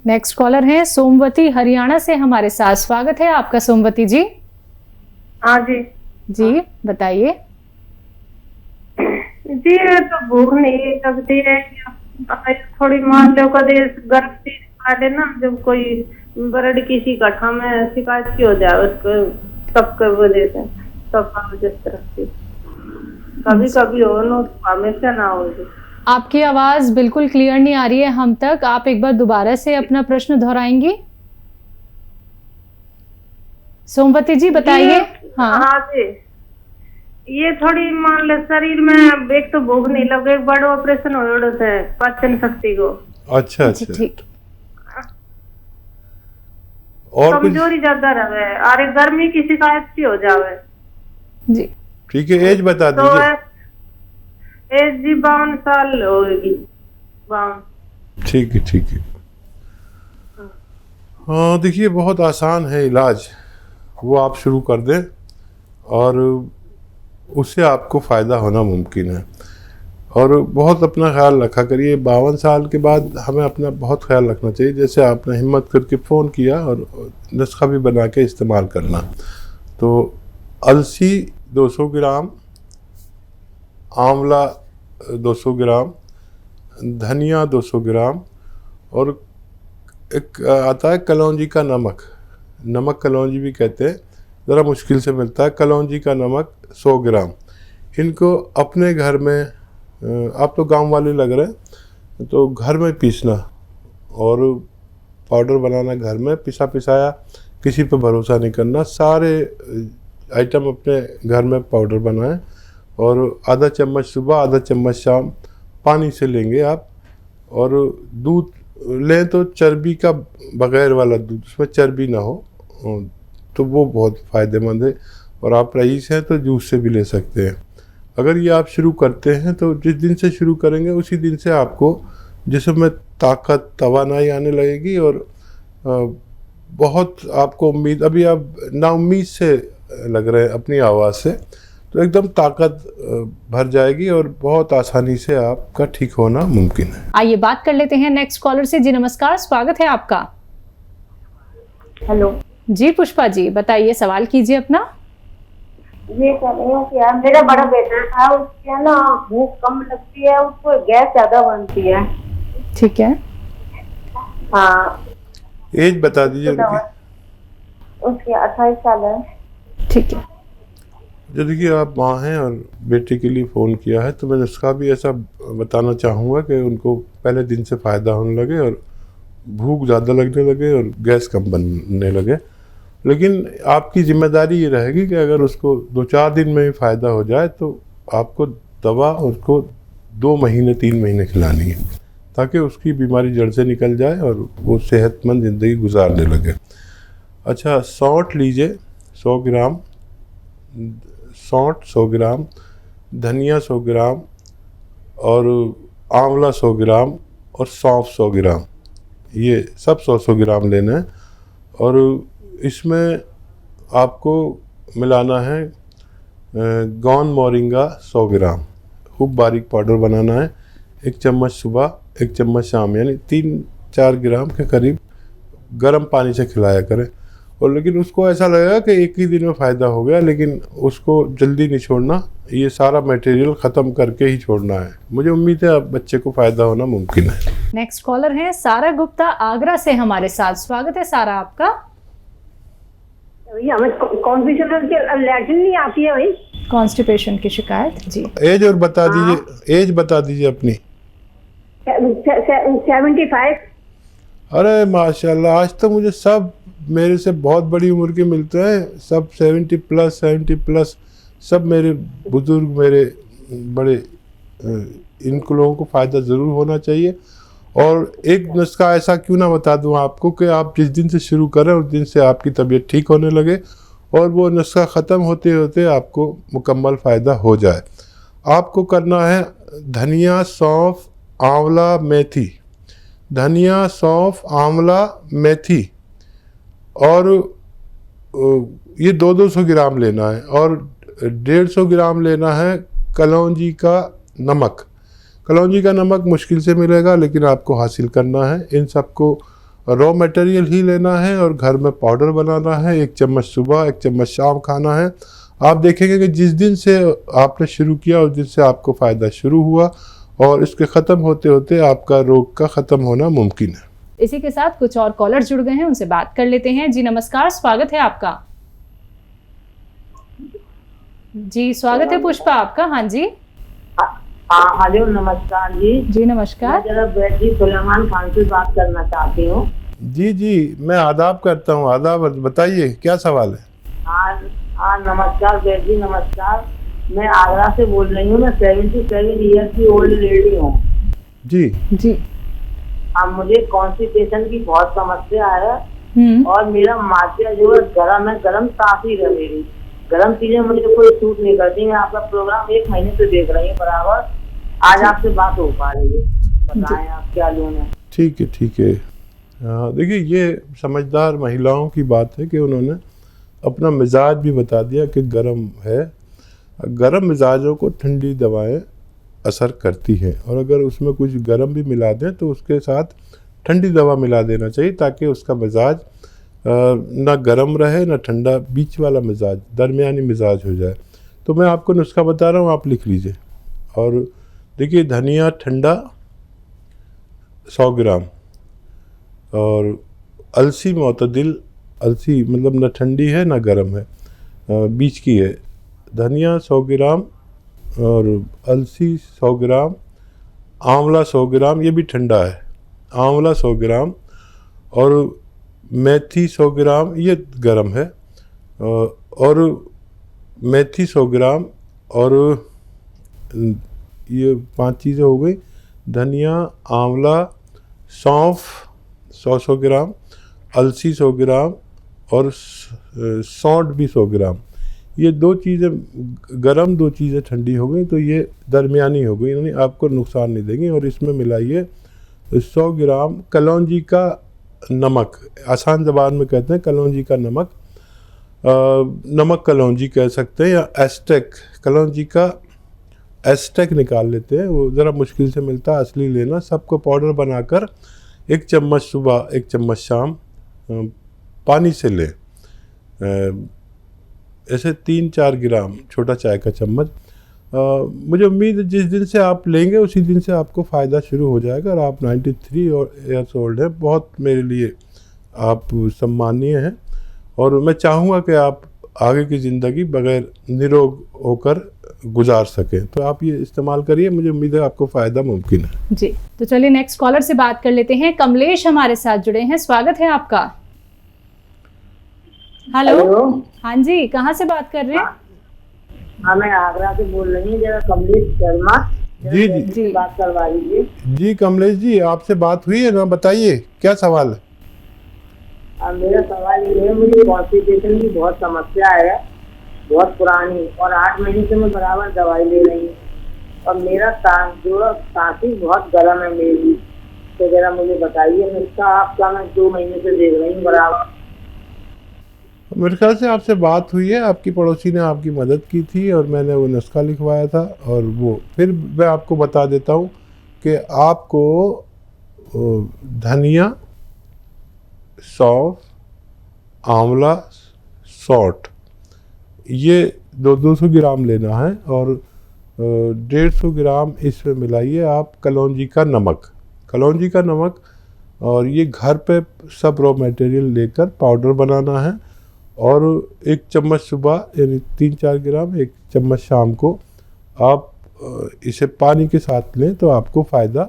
Next collar हैं सोमवती हरियाणा से हमारे साथ। स्वागत है आपका सोमवती जी। हाँ जी जी बताइए। जी तो भूख नहीं लगती है, थोड़ी मान लो कदे गर्म चीज खा लेना, जब कोई ब्रेड की शिकाठा में शिकायत की हो जाए उसको सबके वजह से, सब जिस तरह से कभी कभी हो ना, हमेशा ना हो। आपकी आवाज बिल्कुल क्लियर नहीं आ रही है हम तक, आप एक बार दोबारा से अपना प्रश्न दोहराएंगी? सोमवती जी बताइए। हाँ जी, ये थोड़ी मान लो शरीर में एक तो भूख नहीं लगे, एक बड़ा ऑपरेशन हो से पाचन शक्ति को। अच्छा ठीक। और कमजोरी ज्यादा रहे, अरे गर्मी की शिकायत सी हो जावे जी। ठीक है, एज बता दीजिए। एज जी 52 साल होगी। 52। ठीक है। हाँ देखिए, बहुत आसान है इलाज, वो आप शुरू कर दें और उससे आपको फ़ायदा होना मुमकिन है। और बहुत अपना ख्याल रखा करिए। 52 साल के बाद हमें अपना बहुत ख्याल रखना चाहिए। जैसे आपने हिम्मत करके फ़ोन किया, और नुस्खा भी बना के इस्तेमाल करना। तो अलसी 200 ग्राम, आंवला 200 ग्राम, धनिया 200 ग्राम, और एक आता है कलौंजी का नमक कलौंजी भी कहते हैं, ज़रा मुश्किल से मिलता है। कलौंजी का नमक 100 ग्राम। इनको अपने घर में, आप तो गांव वाले लग रहे हैं, तो घर में पीसना और पाउडर बनाना, घर में पिसाया, किसी पे भरोसा नहीं करना। सारे आइटम अपने घर में पाउडर बनाएं, और आधा चम्मच सुबह, आधा चम्मच शाम पानी से लेंगे आप। और दूध लें तो चर्बी का बगैर वाला दूध, उसमें चर्बी ना हो, तो वो बहुत फ़ायदेमंद है। और आप रईस हैं तो जूस से भी ले सकते हैं। अगर ये आप शुरू करते हैं तो जिस दिन से शुरू करेंगे उसी दिन से आपको जिस्म में ताकत, तवानाई आने लगेगी। और बहुत आपको उम्मीद, अभी आप नाउम्मीद से लग रहे हैं अपनी आवाज़ से, तो एकदम ताकत भर जाएगी और बहुत आसानी से आपका ठीक होना मुमकिन है। आइए बात कर लेते हैं नेक्स्ट कॉलर से। जी नमस्कार, स्वागत है आपका। हेलो जी पुष्पा जी बताइए, सवाल कीजिए अपना। ये कह रही हूँ कि यार मेरा बड़ा बेटा था, उसके ना भूख कम लगती है, उसको गैस ज्यादा बनती है। ठीक है। हाँ, एज बता दीजिए उसकी 28 साल है। ठीक है। जो देखिए, आप माँ हैं और बेटे के लिए फ़ोन किया है, तो मैं उसका भी ऐसा बताना चाहूँगा कि उनको पहले दिन से फ़ायदा होने लगे और भूख ज़्यादा लगने लगे और गैस कम बनने लगे। लेकिन आपकी जिम्मेदारी ये रहेगी कि अगर उसको 2-4 दिन में ही फ़ायदा हो जाए तो आपको दवा उसको 2 महीने 3 महीने खिलानी है, ताकि उसकी बीमारी जड़ से निकल जाए और वो सेहतमंद ज़िंदगी गुजारने लगे। अच्छा, सौंठ लीजिए 100 ग्राम, सौंठ 100 ग्राम, धनिया 100 ग्राम, और आंवला 100 ग्राम, और सौंफ 100 ग्राम। ये सब 100-100 ग्राम लेना है। और इसमें आपको मिलाना है गौन मोरिंगा 100 ग्राम, खूब बारीक पाउडर बनाना है। 1 चम्मच सुबह, 1 चम्मच शाम, यानी 3-4 ग्राम के करीब गर्म पानी से खिलाया करें। और लेकिन उसको ऐसा लगेगा कि एक ही दिन में फ़ायदा हो गया, लेकिन उसको जल्दी नहीं छोड़ना, ये सारा मटेरियल ख़त्म करके ही छोड़ना है। मुझे उम्मीद है अब बच्चे को फ़ायदा होना मुमकिन है। नेक्स्ट कॉलर है सारा गुप्ता आगरा से हमारे साथ। स्वागत है सारा आपका। हमें लैट्रिन नहीं आती है भाई, कॉन्स्टिपेशन की शिकायत। जी एज और बता दीजिए, एज बता दीजिए अपनी। 75। अरे माशाल्लाह, आज तो मुझे सब मेरे से बहुत बड़ी उम्र के मिलते हैं, सब 70+ सब मेरे बुजुर्ग, मेरे बड़े, इन लोगों को फ़ायदा ज़रूर होना चाहिए। और एक नुस्खा ऐसा क्यों ना बता दूं आपको कि आप जिस दिन से शुरू करें उस दिन से आपकी तबीयत ठीक होने लगे, और वो नुस्खा ख़त्म होते होते आपको मुकम्मल फ़ायदा हो जाए। आपको करना है धनिया, सौंफ, आंवला, मेथी, धनिया, सौंफ, आंवला, मेथी, और ये 200 ग्राम लेना है। और 150 ग्राम लेना है कलौंजी का नमक। कलौंजी का नमक मुश्किल से मिलेगा, लेकिन आपको हासिल करना है। इन सबको रॉ मटेरियल ही लेना है और घर में पाउडर बनाना है। 1 चम्मच सुबह, 1 चम्मच शाम खाना है। आप देखेंगे कि जिस दिन से आपने शुरू किया उस दिन से आपको फ़ायदा शुरू हुआ और इसके ख़त्म होते होते आपका रोग का ख़त्म होना मुमकिन है। इसी के साथ कुछ और कॉलर जुड़ गए हैं, उनसे बात कर लेते हैं। जी नमस्कार, स्वागत है आपका। जी स्वागत है पुष्पा आपका। हाँ जी। हाँ हेलो नमस्कार जी। जी नमस्कार। मैं जरा बैठी सुलेमान खान से बात करना चाहती हूँ। जी मैं आदाब करता हूँ। आदाब, बताइए क्या सवाल है। हाँ नमस्कार बैठ जी, नमस्कार। मैं आगरा से बोल रही हूँ। मैं 77 ईयर की ओल्ड लेडी हूँ जी। अब मुझे कॉन्स्टिपेशन की बहुत समस्या है और मेरा मात्रा जो है गरम तासीर है। मेरी गरम चीजें मुझे कोई सूट नहीं करती। मैं आपका प्रोग्राम 1 महीने से देख रही हूँ बराबर। आज आपसे बात हो पा रही है, बताएं आप क्या लोन है। ठीक है। देखिए ये समझदार महिलाओं की बात है कि उन्होंने अपना मिजाज भी बता दिया कि गर्म है। गर्म मिजाजों को ठंडी दवाएं असर करती हैं और अगर उसमें कुछ गर्म भी मिला दें तो उसके साथ ठंडी दवा मिला देना चाहिए ताकि उसका मिजाज ना गर्म रहे ना ठंडा, बीच वाला मिजाज, दरमियानी मिजाज हो जाए। तो मैं आपको नुस्खा बता रहा हूँ, आप लिख लीजिए। और देखिए धनिया ठंडा 100 ग्राम और अलसी मोतदिल, अलसी मतलब ना ठंडी है ना गर्म है, बीच की है। धनिया 100 ग्राम और अलसी 100 ग्राम, आंवला 100 ग्राम, ये भी ठंडा है, आंवला 100 ग्राम और मेथी 100 ग्राम, ये गर्म है, और मेथी 100 ग्राम और ये 5 चीज़ें हो गई। धनिया, आंवला, सौंफ 100 ग्राम, अलसी 100 ग्राम और सौंठ भी 100 ग्राम। ये 2 चीज़ें गरम, 2 चीज़ें ठंडी हो गई, तो ये दरमियानी हो गई, यानी आपको नुकसान नहीं देंगी। और इसमें मिलाइए 100 ग्राम कलौंजी का नमक, आसान ज़बान में कहते हैं कलौंजी का नमक, नमक कलौंजी कह सकते हैं, या एस्टेक, कलौंजी का एस्टेक निकाल लेते हैं, वो ज़रा मुश्किल से मिलता है, असली लेना। सबको पाउडर बनाकर 1 चम्मच सुबह 1 चम्मच शाम पानी से लें, ऐसे 3-4 ग्राम, छोटा चाय का चम्मच। मुझे उम्मीद है जिस दिन से आप लेंगे उसी दिन से आपको फ़ायदा शुरू हो जाएगा। और आप 93 ईयर्स ओल्ड हैं, बहुत मेरे लिए आप सम्मानीय हैं और मैं चाहूँगा कि आप आगे की ज़िंदगी बग़ैर निरोग होकर गुजार सकें। तो आप ये इस्तेमाल करिए, मुझे उम्मीद है आपको फ़ायदा मुमकिन है। जी तो चलिए नेक्स्ट कॉलर से बात कर लेते हैं। कमलेश हमारे साथ जुड़े हैं, स्वागत है आपका। हेलो। हाँ जी, कहाँ से बात कर रहे हैं? हाँ मैं आगरा से बोल रही हूँ, जरा कमलेश शर्मा जी बात करवा लीजिए। जी कमलेश जी, आपसे बात हुई है ना, बताइए क्या सवाल है। मेरा सवाल ये है, मुझे कॉन्स्टिपेशन की बहुत समस्या है, बहुत पुरानी, और 8 महीने से मैं बराबर दवाई ले रही हूँ और मेरा सांसी बहुत गर्म है मेरी। तो जरा मुझे बताइए नुस्खा आपका, मैं 2 महीने से देख रही हूँ बराबर। मेरे ख्याल से आपसे बात हुई है, आपकी पड़ोसी ने आपकी मदद की थी और मैंने वो नुस्खा लिखवाया था। और वो फिर मैं आपको बता देता हूँ कि आपको धनिया, सौंफ, आंवला, सौंठ, ये 200 ग्राम लेना है और 150 ग्राम इसमें मिलाइए आप कलौंजी का नमक, कलौंजी का नमक, और ये घर पे सब रॉ मटेरियल लेकर पाउडर बनाना है। और 1 चम्मच सुबह यानी 3-4 ग्राम, 1 चम्मच शाम को आप इसे पानी के साथ लें तो आपको फ़ायदा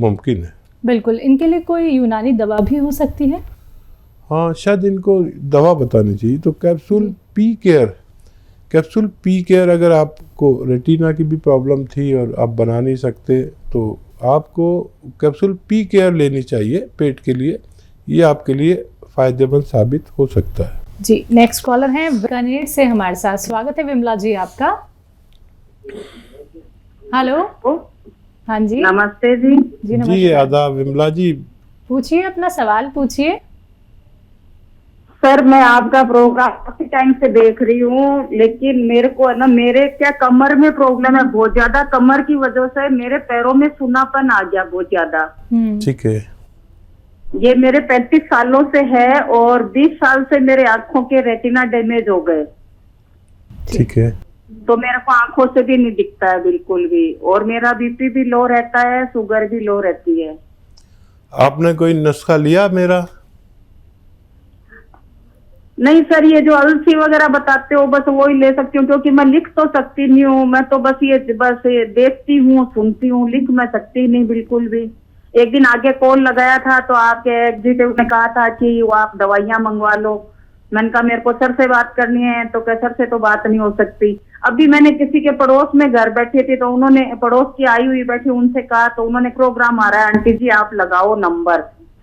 मुमकिन है। बिल्कुल। इनके लिए कोई यूनानी दवा भी हो सकती है? हाँ, शायद इनको दवा बतानी चाहिए। तो कैप्सूल पी केयर, अगर आपको रेटिना की भी प्रॉब्लम थी और आप बना नहीं सकते तो आपको कैप्सूल पी केयर लेनी चाहिए पेट के लिए, ये आपके लिए फ़ायदेमंद साबित हो सकता है। जी नेक्स्ट कॉलर हैं बीकानेर से हमारे साथ, स्वागत है विमला जी आपका। हेलो। हाँ जी नमस्ते जी। जी आदाब विमला जी, पूछिए अपना सवाल पूछिए। सर मैं आपका प्रोग्राम काफी टाइम से देख रही हूँ, लेकिन मेरे को है ना, मेरे क्या कमर में प्रॉब्लम है बहुत ज्यादा। कमर की वजह से मेरे पैरों में सुनापन आ गया बहुत ज्यादा। ठीक है। ये मेरे 35 सालों से है और 20 साल से मेरे आंखों के रेटिना डैमेज हो गए। ठीक है। तो मेरे को आंखों से भी नहीं दिखता है बिल्कुल भी, और मेरा बीपी भी लो रहता है, शुगर भी लो रहती है। आपने कोई नुस्खा लिया मेरा? नहीं सर, ये जो अलसी वगैरह बताते हो बस वो ही ले सकती हूँ, क्योंकि मैं लिख तो सकती नहीं हूँ, मैं तो बस ये देखती हूँ, सुनती हूँ, लिख मैं सकती नहीं बिल्कुल भी। एक दिन आगे कॉल लगाया था तो आपके एग्जीक्यूटिव ने कहा था कि वो आप दवाइयाँ मंगवा लो। मैंने कहा मेरे को सर से बात करनी है, तो क्या सर से तो बात नहीं हो सकती। अभी मैंने किसी के पड़ोस में घर बैठी थी तो उन्होंने, पड़ोस की आई हुई बैठी, उनसे कहा तो उन्होंने प्रोग्राम आ रहा है आंटी जी आप लगाओ नंबर,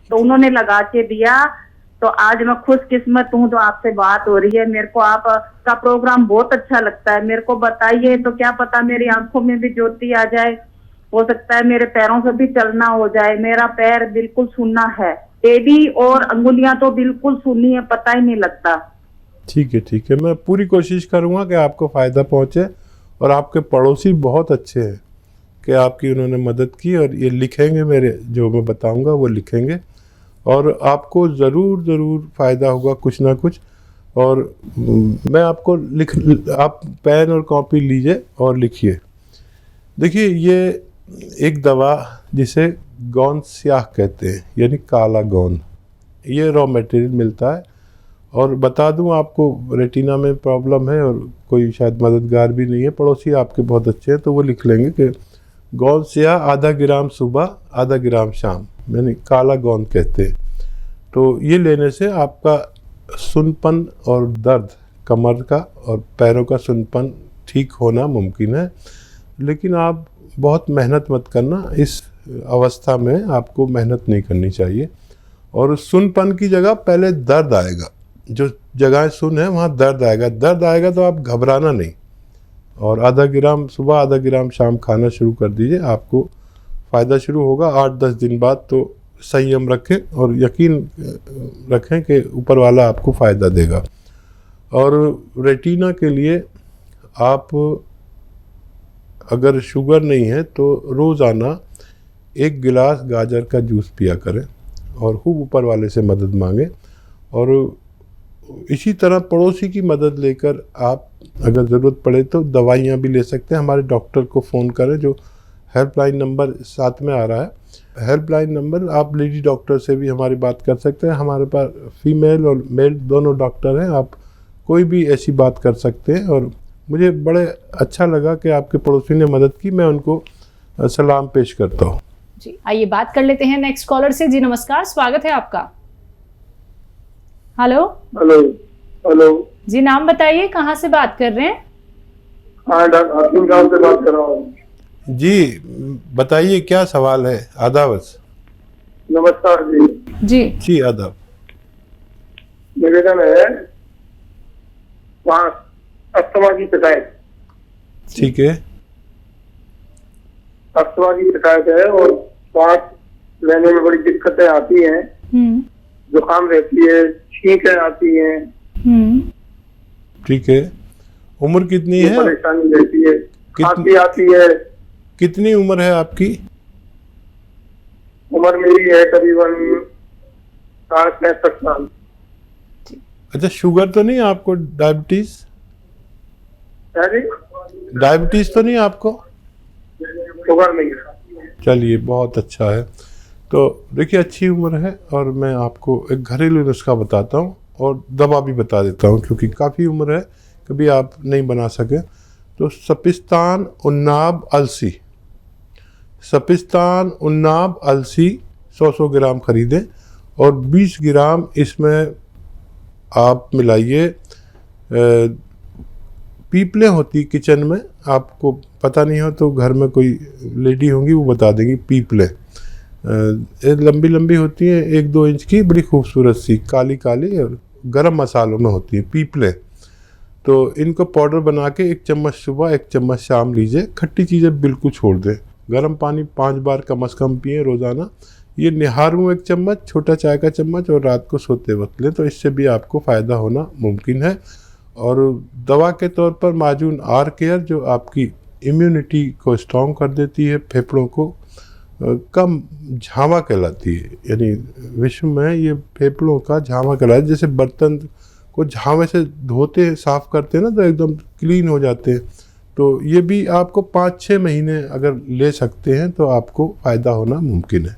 तो उन्होंने लगा के दिया। तो आज मैं खुशकिस्मत हूँ तो आपसे बात हो रही है। मेरे को आपका प्रोग्राम बहुत अच्छा लगता है, मेरे को बताइए तो क्या पता मेरी आंखों में भी ज्योति आ जाए, हो सकता है मेरे पैरों से भी चलना हो जाए। मेरा पैर बिल्कुल सुन्ना है, एड़ी और अंगुलियां तो बिल्कुल सुन्नी है, पता ही नहीं लगता। ठीक है, ठीक है, मैं पूरी कोशिश करूँगा कि आपको फ़ायदा पहुँचे। और आपके पड़ोसी बहुत अच्छे हैं कि आपकी उन्होंने मदद की, और ये लिखेंगे, मेरे जो मैं बताऊँगा वो लिखेंगे, और आपको ज़रूर फ़ायदा होगा कुछ ना कुछ। और मैं आपको आप पेन और कॉपी लीजिए और लिखिए। देखिए, ये एक दवा जिसे गौन स्याह कहते हैं, यानी काला गौन, ये रॉ मटेरियल मिलता है। और बता दूं आपको, रेटिना में प्रॉब्लम है और कोई शायद मददगार भी नहीं है, पड़ोसी आपके बहुत अच्छे हैं, तो वो लिख लेंगे कि गौन स्याह आधा ग्राम सुबह आधा ग्राम शाम, यानी काला गौन कहते हैं। तो ये लेने से आपका सुनपन और दर्द, कमर का और पैरों का सुनपन ठीक होना मुमकिन है। लेकिन आप बहुत मेहनत मत करना, इस अवस्था में आपको मेहनत नहीं करनी चाहिए। और सुनपन की जगह पहले दर्द आएगा, जो जगह सुन है वहाँ दर्द आएगा। दर्द आएगा तो आप घबराना नहीं, और आधा ग्राम सुबह आधा ग्राम शाम खाना शुरू कर दीजिए, आपको फ़ायदा शुरू होगा 8-10 दिन बाद। तो संयम रखें और यकीन रखें कि ऊपर वाला आपको फ़ायदा देगा। और रेटिना के लिए आप अगर शुगर नहीं है तो रोज़ाना 1 गिलास गाजर का जूस पिया करें और खूब ऊपर वाले से मदद मांगें। और इसी तरह पड़ोसी की मदद लेकर आप अगर ज़रूरत पड़े तो दवाइयाँ भी ले सकते हैं। हमारे डॉक्टर को फ़ोन करें, जो हेल्पलाइन नंबर साथ में आ रहा है, हेल्पलाइन नंबर, आप लेडी डॉक्टर से भी हमारी बात कर सकते हैं। हमारे पास फीमेल और मेल दोनों डॉक्टर हैं, आप कोई भी ऐसी बात कर सकते हैं। और मुझे बड़े अच्छा लगा कि आपके पड़ोसी ने मदद की, मैं उनको सलाम पेश करता हूँ। जी, आइए बात कर लेते हैं नेक्स्ट कॉलर से। जी नमस्कार, स्वागत है आपका। हेलो हेलो जी, नाम बताइए, कहाँ से बात कर रहे हैं? हाँ, डॉक्टर हाकिम साहब से बात कर रहा हूँ। जी बताइए, क्या सवाल है? आदाब। नमस्कार जी। जी आदाब। निवेदन है, वहाँ अस्थमा की शिकायत। ठीक है। अस्थमा की शिकायत है और सांस लेने में बड़ी दिक्कतें आती हैं, जुकाम रहती है, छींकें आती हैं। ठीक है। उम्र कितनी है? परेशानी रहती है, खांसी आती है। कितनी उम्र है आपकी? उम्र मेरी है करीबन 65 साल। अच्छा, शुगर तो नहीं आपको? डायबिटीज? डायबिटीज तो नहीं आपको? शुगर नहीं है। चलिए, बहुत अच्छा है। तो देखिए, अच्छी उम्र है और मैं आपको एक घरेलू नुस्खा बताता हूँ और दवा भी बता देता हूँ, क्योंकि काफ़ी उम्र है, कभी आप नहीं बना सके। तो सपिस्तान उन्नाब अलसी, सपिस्तान उन्नाब अलसी 100 ग्राम खरीदें और 20 ग्राम इसमें आप मिलाइए। पीपलें होती किचन में, आपको पता नहीं हो तो घर में कोई लेडी होंगी वो बता देंगी। पीपलें लंबी लंबी होती हैं, 1-2 इंच की, बड़ी खूबसूरत सी, काली काली, और गरम मसालों में होती हैं पीपलें। तो इनको पाउडर बना के 1 चम्मच सुबह 1 चम्मच शाम लीजिए। खट्टी चीज़ें बिल्कुल छोड़ दें। गर्म पानी 5 बार कम से कम पिए रोज़ाना। ये निहारू 1 चम्मच, छोटा चाय का चम्मच, और रात को सोते वक्त लें, तो इससे भी आपको फ़ायदा होना मुमकिन है। और दवा के तौर पर माजून आर केयर, जो आपकी इम्यूनिटी को स्ट्रॉन्ग कर देती है, फेफड़ों को कम झावा कहलाती है, यानी विश्व में ये फेफड़ों का झावा कहलाता है। जैसे बर्तन को झावे से धोते हैं, साफ करते हैं ना, तो एकदम क्लीन हो जाते हैं। तो ये भी आपको 5-6 महीने अगर ले सकते हैं तो आपको फ़ायदा होना मुमकिन है।